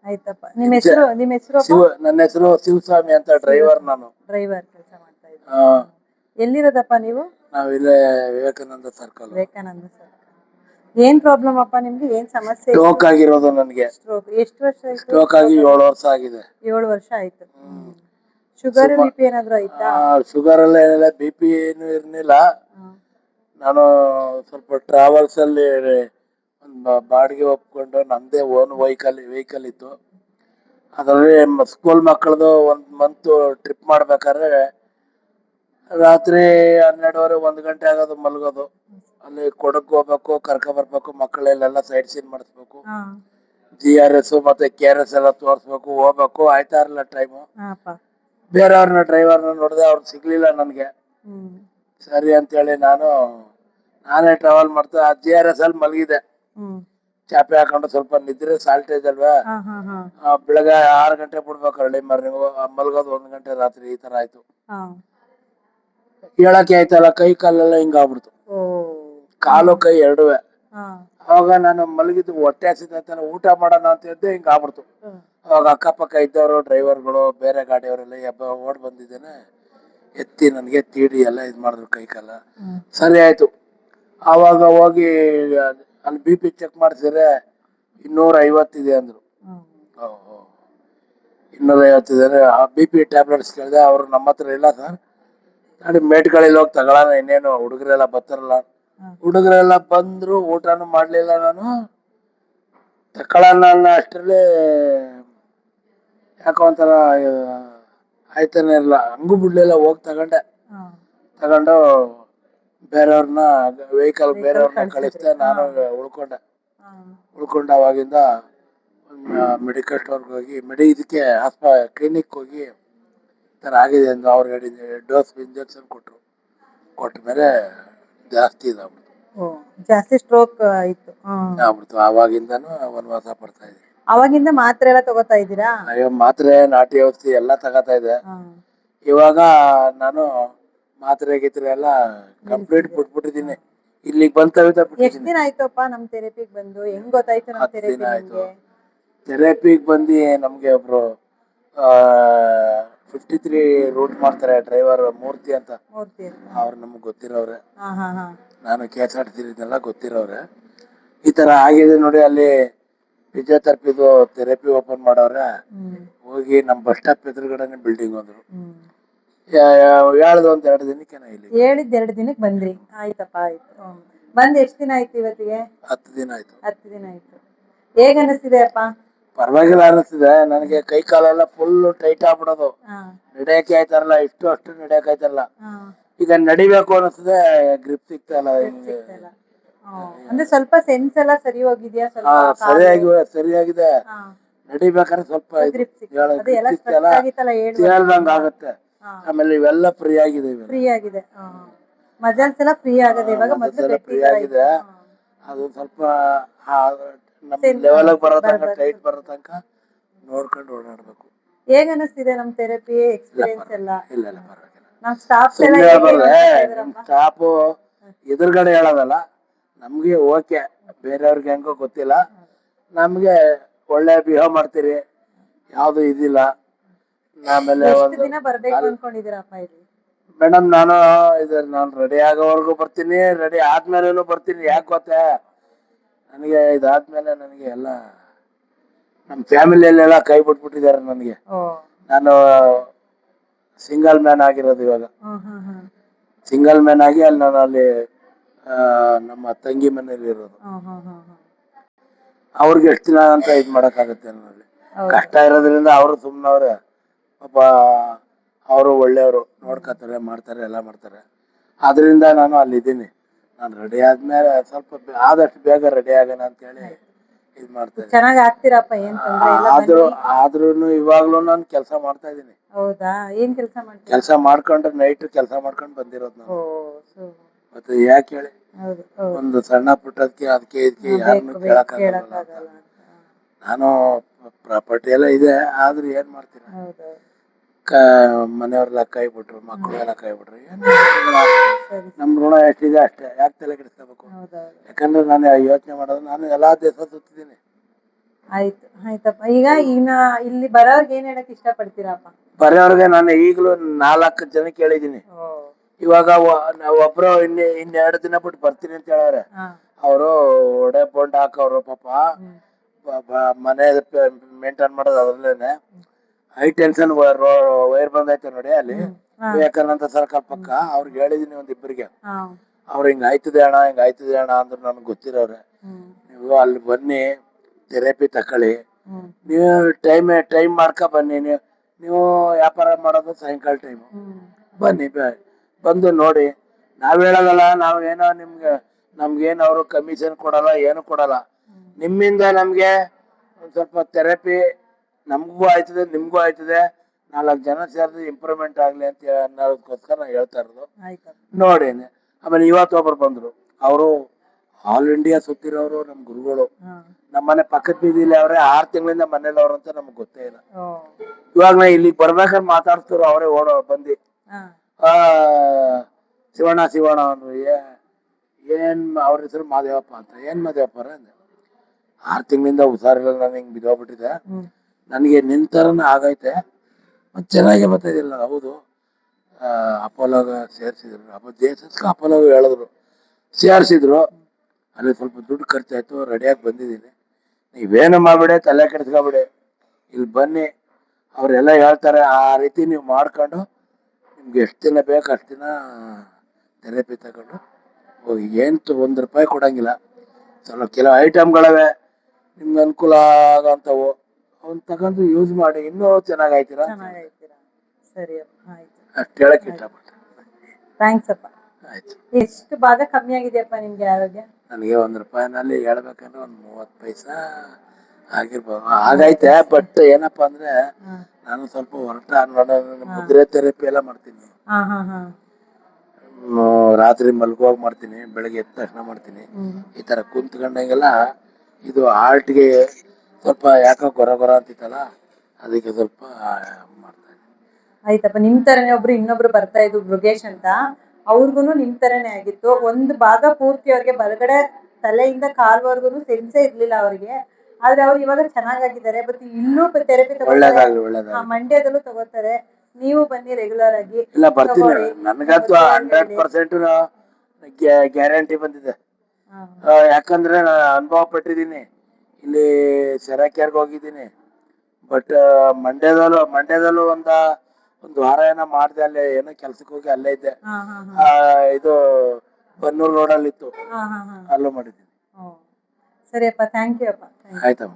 ಆಯ್ತಪ್ಪ. ನಿಮ್ಮ ಹೆಸರು ನನ್ನ ಹೆಸರು ಶಿವಸ್ವಾಮಿ ಅಂತ, ಡ್ರೈವರ್ ನಾನು. ಡ್ರೈವರ್ ಕೆಲಸ ಮಾಡ್ತಾ ಇದ್ದೀರಾ? ಎಲ್ಲಿರೋದಪ್ಪ ನೀವು? ನಾವಿಲ್ಲೇ ವಿವೇಕಾನಂದ ಸರ್ಕಲ್. ವಿವೇಕಾನಂದ ಸರ್ಕಲ್. ಏನ್ ಪ್ರಾಬ್ಲಮ್ ಅಪ್ಪ ನಿಮ್ಗೆ? ಏನ್ ಸಮಸ್ಯೆ? ಸ್ಟ್ರೋಕ್ ಆಗಿರೋದು ನನಗೆ. ಸ್ಟ್ರೋಕ್ ಎಷ್ಟು ವರ್ಷ ಆಯ್ತು? ಸ್ಟ್ರೋಕ್ ಆಗಿ 7 ವರ್ಷ ಆಗಿದೆ. 7 ವರ್ಷ ಆಯ್ತು. ಶುಗರ್ ಬಿಪಿ ಏನಾದ್ರು ಆಯ್ತಾ? ಶುಗರ್ ಎಲ್ಲ ಏನಿಲ್ಲ, ಬಿಪಿ ಏನು ಇರ್ಲಿಲ್ಲ. ನಾನು ಸ್ವಲ್ಪ ಟ್ರಾವೆಲ್ಸ್ ಅಲ್ಲಿ ಒಂದು ಬಾಡಿಗೆ ಒಪ್ಕೊಂಡು ನಮ್ದೇ ಓನ್ ವೆಹಿಕಲ್ ಇತ್ತು. ಅದರಲ್ಲಿ ಸ್ಕೂಲ್ ಮಕ್ಕಳದು 1 ಮಂತ್ ಟ್ರಿಪ್ ಮಾಡ್ಬೇಕಾದ್ರೆ ರಾತ್ರಿ 12:30 1 ಗಂಟೆ ಆಗೋದು ಮಲಗೋದು. ಅಲ್ಲಿ ಕೊಡಕ್ ಹೋಗ್ಬೇಕು, ಕರ್ಕ ಬರ್ಬೇಕು, ಮಕ್ಕಳೆಲ್ಲ ಸೈಡ್ ಸೀನ್ ಮಾಡಿಸ್ಬೇಕು, GRS ಮತ್ತೆ KRS ಎಲ್ಲ ತೋರ್ಸ್ಬೇಕು, ಹೋಗ್ಬೇಕು, ಆಯ್ತಾ ಇರಲಿಲ್ಲ ಟೈಮು. ಬೇರೆಯವ್ರನ್ನ ಡ್ರೈವರ್ನ ನೋಡಿದೆ, ಅವ್ರು ಸಿಗ್ಲಿಲ್ಲ ನನ್ಗೆ. ಸರಿ ಅಂತೇಳಿ ನಾನೇ ಟ್ರಾವೆಲ್ ಮಾಡ್ತಾ GRS ಅಲ್ಲಿ ಮಲಗಿದೆ. ಚಾಪೆ ಹಾಕೊಂಡು ಸ್ವಲ್ಪ ನಿದ್ರೆ ಸಾಲ್ಟೇಜ್ ಅಲ್ವಾ, ಬೆಳಗ್ಗೆ 6 ಗಂಟೆ ಬಿಡ್ಬೇಕು ಅರ್ಲಿ ಮಾರ್ನಿಂಗ್, ಮಲಗೋದು 1 ಗಂಟೆ ರಾತ್ರಿ. ಈ ತರ ಆಯ್ತು. ಹೇಳಕ್ಕೆ ಆಯ್ತಲ್ಲ, ಕೈ ಕಾಲೆಲ್ಲ ಹಿಂಗಾಗ್ಬಿಡ್ತು, ಕಾಲು ಕೈ ಎರಡುವೆ. ಅವಾಗ ನಾನು ಮಲಗಿದ್ದು ಹೊಟ್ಟೆ ಹಸಿದ ಊಟ ಮಾಡೋಣ ಅಂತ ಇದ್ದೆ, ಹಿಂಗಾಗ್ಬಿಡ್ತು. ಅವಾಗ ಅಕ್ಕಪಕ್ಕ ಇದ್ದವರು ಡ್ರೈವರ್ಗಳು ಬೇರೆ ಗಾಡಿಯವರೆಲ್ಲ ಓಡ್ ಬಂದಿದ್ದೇನೆ, ಎತ್ತಿ ನನಗೆ ತೀಡಿ ಎಲ್ಲ ಇದ್ ಮಾಡಿದ್ರು ಕೈ ಕಾಲ. ಸರಿ ಆಯ್ತು. ಆವಾಗ ಹೋಗಿ ಅಲ್ಲಿ BP ಚೆಕ್ ಮಾಡಿಸಿದ್ರೆ 250 ಇದೆ ಅಂದ್ರು. 250 ಇದೆ. ಆ BP ಟ್ಯಾಬ್ಲೆಟ್ಸ್ ಕೇಳಿದೆ, ಅವ್ರು ನಮ್ಮ ಹತ್ರ ಇಲ್ಲ ಸರ್, ನೋಡಿ ಮೇಟ್ಗಳಲ್ಲಿ ಹೋಗಿ ತಗೊಳ್ಳೋಣ, ಇನ್ನೇನು ಹುಡುಗರೆಲ್ಲ ಬರ್ತಾರಲ್ಲ. ಹುಡುಗರೆಲ್ಲ ಬಂದ್ರು, ಊಟನು ಮಾಡ್ಲಿಲ್ಲ. ನಾನು ತಗೊಳ್ಳೋಣ ಅಷ್ಟರಲ್ಲಿ ಯಾಕೋ ಒಂಥರ ಆಯ್ತಾನೆ ಇರಲ್ಲ, ಹಂಗೂ ಬಿಡ್ಲಿಲ್ಲ, ಹೋಗಿ ತಗೊಂಡು ಬೇರೆಯವ್ರನ್ನ ಬೇರೆಯವ್ರನ್ನ ಕಳಿಸ್ದೆ. ನಾನು ಉಳ್ಕೊಂಡೆ. ಅವಾಗಿಂದ ಮೆಡಿಕಲ್ ಸ್ಟೋರ್ಗೆ ಹೋಗಿ ಇದಕ್ಕೆ ಕ್ಲಿನಿಕ್ ಹೋಗಿ ತರ ಆಗಿದೆ ಅಂತ ಅವ್ರು ಹೇಳಿದ್ರು. ಡೋಸ್ ಇಂಜೆಕ್ಷನ್ ಕೊಟ್ಟ ಮೇಲೆ ಜಾಸ್ತಿ ಸ್ಟ್ರೋಕ್ ಆಯ್ತು. ಆವಾಗಿಂದಾನು ವನವಾಸ ಪಡ್ತಾ ಇದ್ದೀನಿ. ಅವಾಗಿಂದ ಮಾತ್ರೆ ಎಲ್ಲ ತಗೋತಾ ಇದ್ದೀರಾ? ಅಯ್ಯೋ, ಮಾತ್ರೆ, ನಾಟಿ ಔಷಧಿ ಎಲ್ಲ ತಗೋತಾ ಇದೆ. ಇವಾಗ ನಾನು ಮಾತ್ರೆ ಗೀತ್ರೆ ಎಲ್ಲ ಕಂಪ್ಲೀಟ್ ಬಿಟ್ಬಿಟ್ಟಿದ್ದೀನಿ. ಇಲ್ಲಿಗೆ ಎಷ್ಟು ದಿನ ಆಯ್ತಪ್ಪ ನಮ್ ಥೆರಪಿಗೆ ಬಂದು? ಹೆಂಗ್ ಗೊತ್ತಾಯ್ತು ನಮ್ ಥೆರಪಿ ನಿಮ್ಗೆ? ಥೆರಪಿಗೆ ಬಂದು ನಮ್ಗೆ ಒಬ್ರು 53 ರೂಟ್ ಮಾಡ್ತಾರೆ ಡ್ರೈವರ್, ಮೂರ್ತಿ ಅಂತ. ಅವ್ರು ನಮ್ಗೆ ಗೊತ್ತಿರೋವ್ರೆ. ನಾನು KSRTC ಗೊತ್ತಿರೋವ್ರೆ. ಈ ತರ ಆಗಿದೆ ನೋಡಿ, ಅಲ್ಲಿ ಫಿಸಿಯೋಥೆರಪಿದು ಥೆರಪಿ ಓಪನ್ ಮಾಡವ್ರೆ. ಹೋಗಿ ನಮ್ ಬಸ್ ಸ್ಟಾಪ್ ಎದುರುಗಡೆನೆ ಬಿಲ್ಡಿಂಗ್ ಅಂದ್ರು. ಹೇಳ್ದು ಒಂದ್ 2 ದಿನಕ್ಕೆ ಹೇಳಿದ್ 2 ದಿನಕ್ಕೆ ಬಂದ್ರಿ? ಆಯ್ತಪ್ಪ, ಆಯ್ತು. ಬಂದ್ ಎಷ್ಟ್ ದಿನ ಆಯ್ತು ಇವತ್ತಿಗೆ? 10 ದಿನ ಆಯ್ತು. 10 ದಿನ ಆಯ್ತು. ಹೇಗ್ ಅನಿಸ್ತಿದೆ ಅಪ್ಪ? ಪರವಾಗಿಲ್ಲ ಅನಿಸ್ತಿದೆ. ನನಗೆ ಕೈ ಕಾಲೆಲ್ಲ ಫುಲ್ ಟೈಟ್ ಆಗ್ಬಿಡೋದು, ನಡೆಯಕ್ಕೆ ಆಯ್ತಾರಲ್ಲ, ಅಷ್ಟು ನಡೆಯಕ್ಕೆ ಆಯ್ತಾರಲ್ಲ. ಈಗ ನಡಿಬೇಕು ಅನಿಸ್ತದೆ, ಗ್ರಿಪ್ ಸಿಗ್ತಾ ಇಲ್ಲ. ಅಂದ್ರೆ ಸ್ವಲ್ಪ ಸೆನ್ಸ್ ಎಲ್ಲ ಸರಿ ಹೋಗಿದ್ಯಾ? ಸರಿಯಾಗಿದೆ. ನಡಿಬೇಕಾದ್ರೆ ಸ್ವಲ್ಪ ಹೇಳ್ದಂಗ ಆಗತ್ತೆ. ಆಮೇಲೆ ಇವೆಲ್ಲ ಫ್ರೀ ಆಗಿದೆ. ಮಜಲ್ಸ್ ಎಲ್ಲ ಫ್ರೀ ಆಗಿದೆ ಇವಾಗ. ಫ್ರೀ ಆಗಿದೆ. ಅದು ಸ್ವಲ್ಪ ನಮ್ ಲೆವೆಲ್ ಬರೋ ತನಕ, ಟೈಟ್ ಬರೋ ತನಕ ನೋಡ್ಕೊಂಡು ಓಡಾಡ್ಬೇಕು. ಹೇಗ್ ಅನಿಸ್ತಿದೆ ನಮ್ ಥೆರಪಿ ಎಕ್ಸ್ಪೀರಿಯನ್ಸ್ ಎಲ್ಲ? ಇಲ್ಲ ಪರವಾಗಿಲ್ಲ. ನಮ್ ಸ್ಟಾಫ್ ಸ್ಟಾಫ್ ಎದುರುಗಡೆ ಹೇಳೋದಲ್ಲ, ನಮ್ಗೆ ಓಕೆ, ಬೇರೆಯವ್ರಿಗೆ ಹೆಂಗೋ ಗೊತ್ತಿಲ್ಲ, ನಮ್ಗೆ ಒಳ್ಳೆ ಬಿಹೇವ್ ಮಾಡ್ತೀರಿ, ಯಾವ್ದು ಇದಿಲ್ಲ. ಆಮೇಲೆ ಮೇಡಮ್, ನಾನು ರೆಡಿ ಆಗೋವರೆಗೂ ಬರ್ತೀನಿ, ರೆಡಿ ಆದ್ಮೇಲೆ ಬರ್ತೀನಿ. ಯಾಕೆ ಗೊತ್ತಾ, ನನಗೆ ಇದಾದ್ಮೇಲೆ ನನಗೆ ಎಲ್ಲ ನಮ್ ಫ್ಯಾಮಿಲಿಯಲ್ಲೆಲ್ಲ ಕೈ ಬಿಟ್ಬಿಟ್ಟಿದ್ದಾರೆ ನನಗೆ. ನಾನು ಸಿಂಗಲ್ ಮ್ಯಾನ್ ಆಗಿರೋದು ಇವಾಗ. ಸಿಂಗಲ್ ಮ್ಯಾನ್ ಆಗಿ ಅಲ್ಲಿ ನಮ್ಮ ತಂಗಿ ಮನೇಲಿ ಇರೋದು. ಅವ್ರಿಗೆ ಎಷ್ಟು ದಿನ ಅಂತ ಇದ್ ಮಾಡಕ್ಕಾಗತ್ತೆ ನೋಡಿ. ಕಷ್ಟ ಇರೋದ್ರಿಂದ ಅವರು ಸುಮ್ಮನವ್ರೆ ಪಾಪ. ಅವರು ಒಳ್ಳೆಯವರು, ನೋಡ್ಕೊತಾರೆ, ಮಾಡ್ತಾರೆ, ಎಲ್ಲ ಮಾಡ್ತಾರೆ. ಆದ್ರಿಂದ ನಾನು ಅಲ್ಲಿದ್ದೀನಿ. ನಾನು ರೆಡಿ ಆದ್ಮೇಲೆ ಸ್ವಲ್ಪ ಆದಷ್ಟು ಬೇಗ ರೆಡಿ ಆಗೋಣ ಅಂತ ಹೇಳಿ ಇದ್ ಮಾಡ್ತೇನೆ. ಚೆನ್ನಾಗಿ ಆಗ್ತೀರಪ್ಪ, ಏನ್ ತೊಂದ್ರೆ ಇಲ್ಲ. ಆದ್ರೂನು ಇವಾಗ್ಲೂ ನಾನು ಕೆಲಸ ಮಾಡ್ತಾ ಇದೀನಿ. ಹೌದಾ? ಏನ್ ಕೆಲಸ ಮಾಡ್ತೀರಾ? ಕೆಲಸ ಮಾಡ್ಕೊಂಡು ನೈಟ್ ಕೆಲಸ ಮಾಡ್ಕೊಂಡು ಬಂದಿರೋದು ನಾನು. ಮತ್ತೆ ಯಾಕೆ ಹೇಳಿ, ಒಂದು ಸಣ್ಣ ಪುಟ್ಟದಕ್ಕೆ ಅದಕ್ಕೆ ಇದಕ್ಕೆ ಯಾರನ್ನು ಕೇಳಕ್ಕಾಗಲ್ಲ. ನಾನು ಪ್ರಾಪರ್ಟಿ ಎಲ್ಲ ಇದೆ, ಆದ್ರೂ ಏನ್ ಮಾಡ್ತೀರ, ಮನೆಯವ್ರೆಲ್ಲ ಕೈ ಬಿಟ್ರು, ಮಕ್ಕಳು ಎಲ್ಲ ಕೈ ಬಿಟ್ರು. ನಮ್ ಋಣ ಎಷ್ಟಿದೆ ಅಷ್ಟೇ, ಯಾಕೆ ತಲೆ ಕೆಡಿಸ್ಕೋಬೇಕು? ಯಾಕಂದ್ರೆ ನಾನು ಯೋಚನೆ ಮಾಡೋದು, ನಾನು ಎಲ್ಲಾ ದೇಶ ಸುತ್ತಿದ್ದೀನಿ. ಆಯ್ತು ಆಯ್ತಪ್ಪ. ಈಗ ಇನ್ನ ಇಲ್ಲಿ ಬರೋರ್ಗೆ ಏನ್ ಹೇಳಕ್ ಇಷ್ಟ ಪಡ್ತೀರಪ್ಪ? ಬರೆಯವ್ರಿಗೆ ನಾನು ಈಗಲೂ 4 ಜನ ಕೇಳಿದೀನಿ. ಇವಾಗ ಒಬ್ರು ಇನ್ನೆರಡು ದಿನ ಬಿಟ್ಟು ಬರ್ತೀನಿ ಅಂತ ಹೇಳವ್ರೆ. ಅವರು ಒಡೆ ಬೋಂಡ್ ಹಾಕವ್ರು ಪಾಪ. ಮನೆ ಮೇಂಟೈನ್ ಮಾಡೋದು ಅದ್ರಲ್ಲೇನೆ. ಹೈ ಟೆನ್ಷನ್ ವೈರ್ ಬಂದೈತೆ ನೋಡಿ ಅಲ್ಲಿ ವಿವೇಕಾನಂದ ಸರ್ಕಲ್ ಪಕ್ಕ. ಅವ್ರಿಗೆ ಹೇಳಿದೀನಿ ಒಂದಿಬ್ಬರಿಗೆ, ಅವ್ರು ಹಿಂಗ ಆಯ್ತದೆ ಅಣ್ಣ ಅಂದ್ರು ನನಗೆ ಗೊತ್ತಿರೋರೆ. ನೀವು ಅಲ್ಲಿ ಬನ್ನಿ, ಥೆರಪಿ ತಕೊಳ್ಳಿ. ನೀವು ಟೈಮ್ ಮಾಡ್ಕೊ ಬನ್ನಿ. ನೀವು ವ್ಯಾಪಾರ ಮಾಡೋದು ಸಾಯಂಕಾಲ ಟೈಮು, ಬನ್ನಿ ಬಂದು ನೋಡಿ. ನಾವ್ ಹೇಳೋದಲ್ಲ, ನಾವ್ ಏನೋ ನಮ್ಗೇನು ಅವರು ಕಮಿಷನ್ ಕೊಡಲ್ಲ, ಏನು ಕೊಡಲ್ಲ. ನಿಮ್ಮಿಂದ ನಮ್ಗೆ ಒಂದ್ ಸ್ವಲ್ಪ ಥೆರಪಿ ನಮ್ಗೂ ಆಯ್ತದೆ, ನಿಮ್ಗೂ ಆಯ್ತದೆ. 4 ಜನ ಸೇರಿದ್ರೆ ಇಂಪ್ರೂವ್ಮೆಂಟ್ ಆಗ್ಲಿ ಅಂತ ಅನ್ನೋದಕ್ಕೋಸ್ಕರ ನಾ ಹೇಳ್ತಾ ಇರೋದು. ನೋಡಿ. ಆಮೇಲೆ ಇವತ್ತು ಒಬ್ರು ಬಂದ್ರು, ಅವರು ಆಲ್ ಇಂಡಿಯಾ ಸುತ್ತಿರೋರು, ನಮ್ ಗುರುಗಳು. ನಮ್ಮನೆ ಪಕ್ಕದ ಬೀದಿಲಿ ಅವ್ರೆ, 6 ತಿಂಗಳಿಂದ ಮನೇಲಿ ಅವ್ರು ಅಂತ ನಮ್ಗೆ ಗೊತ್ತೇ ಇಲ್ಲ. ಇವಾಗ ನಾ ಇಲ್ಲಿಗೆ ಬರ್ಬೇಕಾದ್ರೆ ಮಾತಾಡ್ತಿದ್ರು ಅವರೇ ಬಂದಿ. ಶಿವಣ್ಣ ಅಂದ್ರು. ಏನ್ ಅವ್ರ ಹೆಸರು ಮಾದೇವಪ್ಪ ಅಂತ. ಏನ್ ಮಾದೇವಪ್ಪ ಅಂದೆ. 6 ತಿಂಗಳಿಂದ ಹುಷಾರಿಲ್ಲ, ನಾನು ಹಿಂಗ್ ಬಿದ್ದೋಗ್ಬಿಟ್ಟಿದೆ, ನನಗೆ ನಿಂತರನ ಆಗೈತೆ, ಚೆನ್ನಾಗಿ ಬರ್ತಾಯಿದಿಲ್ಲ. ಹೌದು, ಅಪೋಲೋಗ ಸೇರ್ಸಿದ್ರು, ದೇಶಕ್ಕೆ ಅಪೋಲೋಗ ಹೇಳಿದ್ರು, ಸೇರ್ಸಿದ್ರು. ಅಲ್ಲಿ ಸ್ವಲ್ಪ ದುಡ್ಡು ಖರ್ಚಾಯ್ತು, ರೆಡಿಯಾಗಿ ಬಂದಿದ್ದೀನಿ. ನೀವೇನು ಮಾಡ್ಬಿಡಿ, ತಲೆ ಕೆಡಿಸ್ಕೊಬಿಡಿ, ಇಲ್ಲಿ ಬನ್ನಿ, ಅವರೆಲ್ಲ ಹೇಳ್ತಾರೆ. ಆ ರೀತಿ ನೀವು ಮಾಡ್ಕೊಂಡು ನಿಮ್ಗೆ ಎಷ್ಟು ದಿನ ಬೇಕು ಅಷ್ಟು ದಿನ ಥೆರಪಿ ತಗೊಂಡು ಹೋಗಿ. ಏನು ₹1 ಕೊಡಂಗಿಲ್ಲ. ಸ್ವಲ್ಪ ಕೆಲವು ಐಟಮ್ಗಳವೆ ನಿಮ್ಗೆ ಅನುಕೂಲ ಆಗೋಂಥವು, ಅವನ್ನ ತಗೊಂಡು ಯೂಸ್ ಮಾಡಿ, ಇನ್ನೂ ಚೆನ್ನಾಗಾಯ್ತೀರಾ. ಸರಿ ಅಪ್ಪ, ಆಯ್ತು. ಅಷ್ಟು ಹೇಳಕ್ ಇಷ್ಟಪಡ್ತೀನಿ. ಥ್ಯಾಂಕ್ಸ್ ಅಪ್ಪ. ಆಯ್ತು. ಎಷ್ಟು ಭಾಗ ಕಮ್ಮಿ ಆಗಿದೆಯಪ್ಪ ನಿಮ್ಗೆ ಆರೋಗ್ಯ? ನನಗೆ ₹1 ಹೇಳ್ಬೇಕಂದ್ರೆ ಒಂದು 30 ಪೈಸಾ ಆಗಿರ್ಬೋದು, ಆಗೈತೆ. ಬಟ್ ಏನಪ್ಪಾ ಅಂದ್ರೆ ನಾನು ಸ್ವಲ್ಪ ಹೊರಟ ಮುದ್ರೆ ಥೆರಪಿ ಎಲ್ಲ ಮಾಡ್ತೀನಿ. ರಾತ್ರಿ ಮಲ್ಗುವಾಗ ಮಾಡ್ತೀನಿ, ಬೆಳಗ್ಗೆ ಎದ್ದ ತಕ್ಷಣ ಮಾಡ್ತೀನಿ. ಈ ತರ ಕುಂತ್ಕೊಂಡಂಗೆಲ್ಲ ಇದು ಹಾರ್ಟ್ಗೆ ಸ್ವಲ್ಪ ಯಾಕೋ ಗೊರ ಅಂತಿತ್ತಲ್ಲ, ಅದಕ್ಕೆ ಸ್ವಲ್ಪ ಮಾಡ್ತಾ ಇದ್ದೀನಿ. ಆಯ್ತಪ್ಪ. ನಿಮ್ ತರನೇ ಇನ್ನೊಬ್ರು ಬರ್ತಾ ಇದ್ರು, ಮೃಗೇಶ್ ಅಂತ. ಅವ್ರಿಗೂನು ನಿಮ್ ತರನೇ ಆಗಿತ್ತು. ಒಂದು ಭಾಗ ಪೂರ್ತಿ ಅವ್ರಿಗೆ ಬಲಗಡೆ ತಲೆಯಿಂದ ಕಾಲ್ವರ್ಗುನು ಸೆನ್ಸೇ ಇರ್ಲಿಲ್ಲ ಅವ್ರಿಗೆ. ಆದ್ರೆ ಅವ್ರು ಇವಾಗ ಚೆನ್ನಾಗಿದ್ದಾರೆ. ಬಟ್ ಇಲ್ಲೂ ಥೆರಪಿ ತಗೋತಾರೆ, ಮಂಡ್ಯದಲ್ಲೂ ತಗೋತಾರೆ. ನೀವು ಬನ್ನಿ ರೆಗ್ಯುಲರ್ ಆಗಿ. ಇಲ್ಲ, ಬರ್ತೀನಿ. ನನಗಂತೂ 100% ಗ್ಯಾರಂಟಿ ಬಂದಿದೆ. ಯಾಕಂದ್ರೆ ನಾನು ಅನುಭವ ಪಟ್ಟಿದ್ದೀನಿ. ಇಲ್ಲಿ ಸೆರಾಕ್ಯಾರ್ಗೆ ಹೋಗಿದ್ದೀನಿ. ಬಟ್ ಮಂಡ್ಯದಲ್ಲೂ ಒಂದು ವಾರ ಏನೋ ಮಾಡಿದೆ. ಅಲ್ಲೇ ಏನೋ ಕೆಲ್ಸಕ್ಕೆ ಹೋಗಿ ಅಲ್ಲೇ ಇದ್ದೆ. ಇದು ಬನ್ನೂರು ರೋಡಲ್ಲಿ ಇತ್ತು, ಅಲ್ಲೂ ಮಾಡಿದ್ದೀನಿ. ಸರಿಯಪ್ಪ, ಥ್ಯಾಂಕ್ ಯು ಅಪ್ಪ. ಆಯ್ತಮ್ಮ.